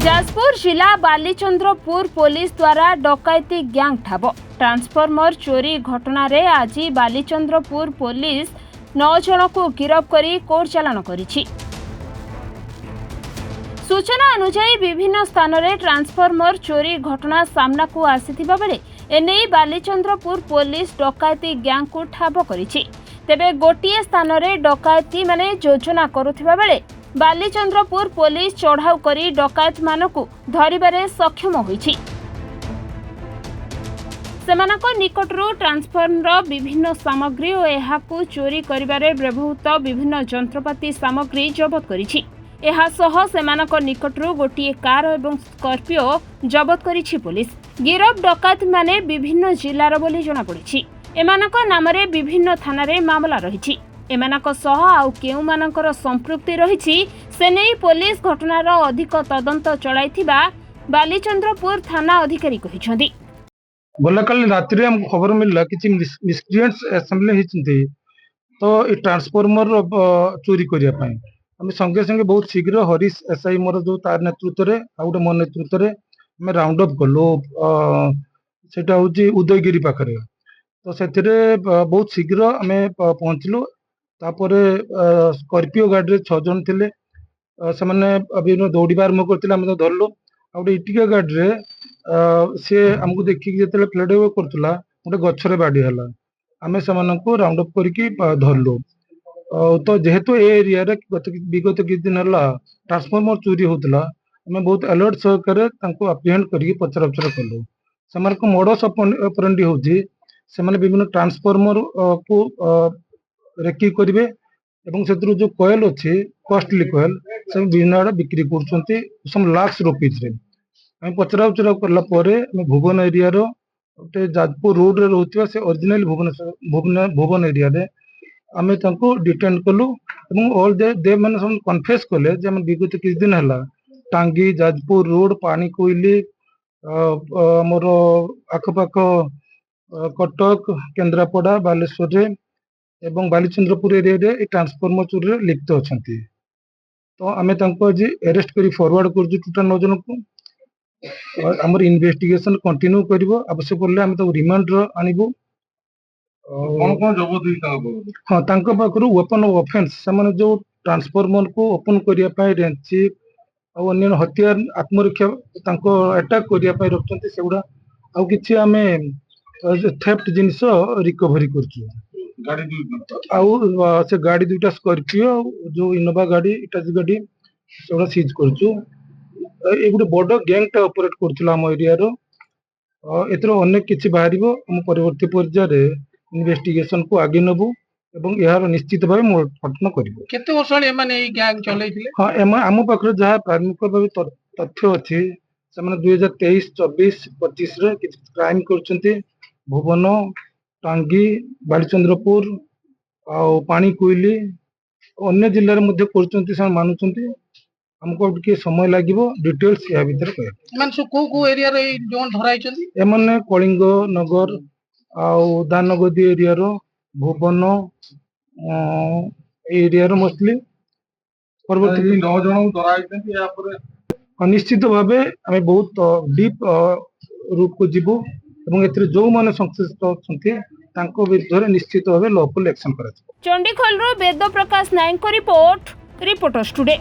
जाजपुर जिला बालीचंद्रपुर पुलिस द्वारा डकैती गैंग ठाब ट्रांसफॉर्मर चोरी घटना रे आज बालीचंद्रपुर पुलिस 9 जन को गिरफ्त करी कोर्ट चालान करिछि। सूचना अनुसार विभिन्न स्थान रे ट्रांसफॉर्मर चोरी घटना सामना को आसीथिबा बेले एने बालीचंद्रपुर पुलिस डकैती गैंग को ठाब करिछि। तेबे गोटिए स्थान रे डकैती माने योजना करुथिबा बेले बालीचंद्रपुर पुलिस चढ़ाऊ करी डकायत मानकु धरिबारे सक्षम होइछि। सेमानक निकटरू ट्रांसफॉर्मर विभिन्न सामग्री और एहाकु चोरी करिबारे व्यवहृत विभिन्न जंत्रपाती सामग्री जबत करिछि। एहा सह सेमानक निकटरू गोटिए कार एवं स्कॉर्पियो जबत करिछि पुलिस। गिरफ डकायत माने विभिन्न जिल्लार बोली जଣା पड़िछि। एमानक नामरे विभिन्न थानारे मामला रहिछि। एमानक सह आउ केउ मानकर संपृक्ति रहिछि से नै पुलिस घटनार अधिक तदंत चलाइथिबा बालीचंद्रपुर थाना अधिकारी कहिसथि। गला काल रात्रि रे हमको खबर मिलला कि मिस्क्रिएंट्स असेंबली हिचंती तो ए ट्रांसफॉर्मर चोरी करिया पई हम संगे संगे बहुत शीघ्र हरीश एसआई मोर जो तार नेतृत्व रे आ गुटे मोर नेतृत्व रे हम राउंड अप गलो सेटा होची उदयगिरी पाखरे तो सेथिरे बहुत शीघ्र हमें पहुंचलो। तापरे स्कॉर्पियो गाड़ी रे 6 जन थिले से माने अभी दौड़ीबार मो करथिले हम धरलो आ गुटे इटिका गाड़ी रे से हमको देखि जेतेले फ्लड ओवर करथला गुटे गछरे बाडी हला आमे समानको राउंड अप करके धरलो। तो जेहेतु ए एरिया रे विगत कि दिन हला ट्रांसफॉर्मर चोरी होतला हमें बहुत अलर्ट सहकारे तांको अप्रिहेंड करके पचर उपचर कलो। समानको मोडस ऑपरेंडी होची से माने विभिन्न ट्रांसफॉर्मर को रेकी करिवे एवं सेतु जो कोयल अछि कॉस्टली कोयल से विभिन्न आड़े बिक्री करछंती सम लाक्स रुपीस रे हम पचरा उचरा करला परे हम भुवन एरिया रो ओटे जाजपुर रोड रे रहउतबा से ओरिजिनल भुवन एरिया रे हमें तांको डिटेन कलु एवं ऑल दे माने सम कन्फेस कले जे हम विगत किछ दिन हला टांगी जाजपुर रोड पानी कोइली हमर आखपाख कटक केन्द्रापड़ा बालेश्वर रे एवं बालीचंद्रपुर एरिया रे ट्रांसफॉर्मर चोरी रे लिप्त अछंती। तो आमे तांको आज अरेस्ट करी फॉरवर्ड करजु टोटल 9 जन को और हमर इन्वेस्टिगेशन कंटिन्यू करबो आवश्यक पड़ले हम तो रिमांड रो आनिबो। कोन कोन जबत होई ताको हां तांको पाखरु वेपन ऑफ ऑफेंस से माने जो ट्रांसफॉर्मर को ओपन करिया पई रेंची आ अन्य हथियार आत्मरक्षा तांको अटैक करिया पई रखचंती सेगुडा आ किछि हमें थेफ्ट जिंस रिकवरी करछु। गाड़ी दुई आउ से गाड़ी दुटा स्कॉर्पियो जो इनोवा गाड़ी इटाची गाड़ी सेगुडा सीज करछु। ए गुटे बड़ गैंग टा ऑपरेट करथला हम एरिया रो एतरो अनेक किछि बाहरिबो हम परवर्ती पर्याय रे इन्वेस्टिगेशन को आगे नबु एवं यार निश्चित भाबे मोटन करबो। केते वर्ष ए माने ई गैंग चलैथिले? हां एमा हम पाखरे जहा प्राथमिक भाबे तथ्य अछि से माने 2023 24 25 रे किछि क्राइम करचंती भुवन टांगी बालीचंद्रपुर आ पानी कोइली अन्य जिल्ला रे मध्ये करचंती से मानुचंती हमको के समय लागिवो डिटेल्स या भीतर कह माने को एरिया रे जोन धराइचंती ए माने कलिंग नगर आ दानगदी एरिया रो भुवन एरिया रो मोस्टली परवर्ती 9 जन धराइछंती या पर निश्चित भाबे हमें बहुत डीप रूप को जीवो एवं एथरे जो माने संश्लिष्ट अछंती तांको विरुद्ध निश्चित भाबे लॉफुल एक्शन करा। चंडीखोल रो वेद प्रकाश नायक रिपोर्टर्स टुडे।